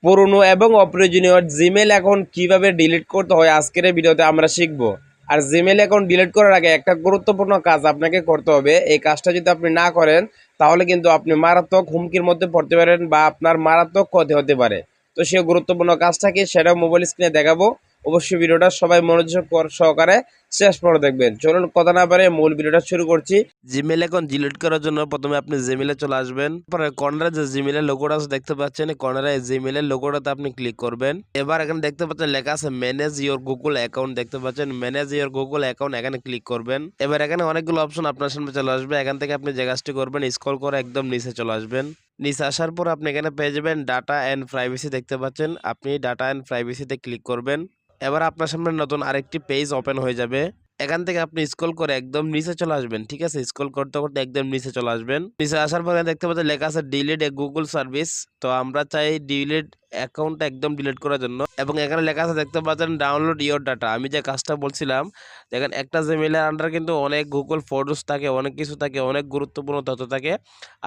পুরনো এবং অপ্রয়োজনীয় জিমেল অ্যাকাউন্ট কিভাবে ডিলিট করতে হয় আজকের এই ভিডিওতে আমরা শিখব। আর জিমেল অ্যাকাউন্ট ডিলিট করার আগে একটা গুরুত্বপূর্ণ কাজ আপনাকে করতে হবে। এই কাজটা যদি আপনি না করেন তাহলে কিন্তু আপনি মারাত্মক হুমকির মধ্যে পড়তে পারেন বা আপনার মারাত্মক ক্ষতি হতে পারে। তো সেই গুরুত্বপূর্ণ কাজটা কি সেটা মোবাইল স্ক্রিনে দেখাবো। অবশ্যই ভিডিওটা সবাই মনোযোগ সহকারে শেষ পর্যন্ত দেখবেন। চলুন কথা না পারে মূল ভিডিওটা শুরু করছি। জিমেল অ্যাকাউন্ট ডিলিট করার জন্য প্রথমে আপনি জিমেলে চলে আসবেন। পরে কর্নারে যে জিমেলের লোগোটা আছে দেখতে পাচ্ছেন, কর্নারে জিমেলের লোগোটাতে আপনি ক্লিক করবেন। এবার এখানে দেখতে পাচ্ছেন লেখা আছে ম্যানেজ ইওর গুগল অ্যাকাউন্ট, দেখতে পাচ্ছেন ম্যানেজ ইওর গুগল অ্যাকাউন্ট, এখানে ক্লিক করবেন। এবার এখানে অনেকগুলো অপশন আপনার সামনে চলে আসবে। এখান থেকে আপনি যে কাজটি করবেন, স্ক্রল করে একদম নিচে চলে আসবেন। নিচে আসার পর আপনি এখানে পেয়ে যাবেন ডাটা অ্যান্ড প্রাইভেসি, দেখতে পাচ্ছেন। আপনি ডাটা অ্যান্ড প্রাইভেসিতে ক্লিক করবেন। এবার আপনার সামনে নতুন আরেকটি পেজ ওপেন হয়ে যাবে। এখান থেকে আপনি স্ক্রল করে একদম নিচে চলে আসবেন। ঠিক আছে, স্ক্রল করতে করতে একদম নিচে চলে আসবেন। নিচে আসার পরে দেখতে পাচ্ছেন লেখা আছে ডিলিট এ গুগল সার্ভিস। তো আমরা চাই ডিলিট অ্যাকাউন্টটা একদম ডিলিট করার জন্য, এবং এখানে লেখা আছে দেখতে পাচ্ছেন ডাউনলোড ইওর ডাটা। আমি যে কাজটা বলছিলাম, দেখেন একটা জিমেইলের আন্ডার কিন্তু অনেক গুগল ফটোস থাকে, অনেক কিছু থাকে, অনেক গুরুত্বপূর্ণ তথ্য থাকে।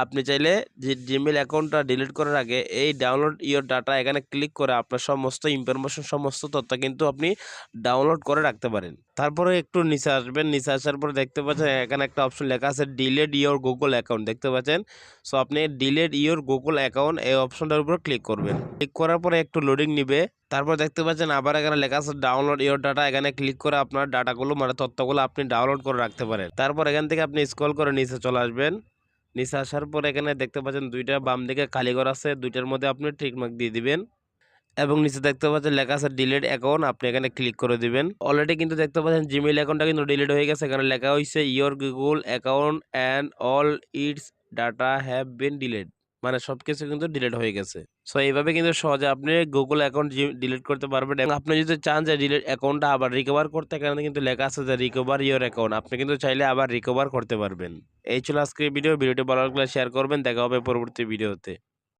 আপনি চাইলে যে জিমেইল অ্যাকাউন্টটা ডিলিট করার আগে এই ডাউনলোড ইওর ডাটা এখানে ক্লিক করে আপনার সমস্ত ইনফরমেশন, সমস্ত তথ্য কিন্তু আপনি ডাউনলোড করে রাখতে পারেন। তারপরে একটু নিচে আসবেন। নিচে আসার পরে দেখতে পাচ্ছেন এখানে একটা অপশন লেখা আছে ডিলিট ইওর গুগল অ্যাকাউন্ট, দেখতে পাচ্ছেন। সো আপনি ডিলিট ইওর গুগল অ্যাকাউন্ট এই অপশনটার উপর ক্লিক করবেন। ক্লিক করার পরে একটু লোডিং নিবে। তারপর দেখতে পাচ্ছেন আবার এখানে লেখা আছে ডাউনলোড ইওর ডাটা, এখানে ক্লিক করে আপনার ডাটাগুলো মানে তথ্যগুলো আপনি ডাউনলোড করে রাখতে পারেন। তারপর এখান থেকে আপনি স্ক্রল করে নিচে চলে আসবেন। নিচে আসার পর এখানে দেখতে পাচ্ছেন দুইটা বাম দিকে খালি ঘর আছে, দুইটার মধ্যে আপনি টিক মার্ক দিয়ে দিবেন। এবং নিচে দেখতে পাচ্ছেন লেখা আছে ডিলিট অ্যাকাউন্ট, আপনি এখানে ক্লিক করে দিবেন। অলরেডি কিন্তু দেখতে পাচ্ছেন জিমেইল অ্যাকাউন্টটা কিন্তু ডিলিট হয়ে গেছে। এখানে লেখা হয়েছে your Google account and all it's data have been delete, মানে সবকিছু কিন্তু ডিলিট হয়ে গেছে। সো এইভাবে কিন্তু সহজে আপনি গুগল অ্যাকাউন্ট ডিলিট করতে পারবেন। এবং আপনি যদি চান যে ডিলিট অ্যাকাউন্টটা আবার রিকভার করতে, এখানে কিন্তু লেখা আছে যে রিকভার ইওর অ্যাকাউন্ট, আপনি কিন্তু চাইলে আবার রিকভার করতে পারবেন। এই ছিল আজকের ভিডিওটি ভালো লাগলে শেয়ার করবেন। দেখা হবে পরবর্তী ভিডিওতে।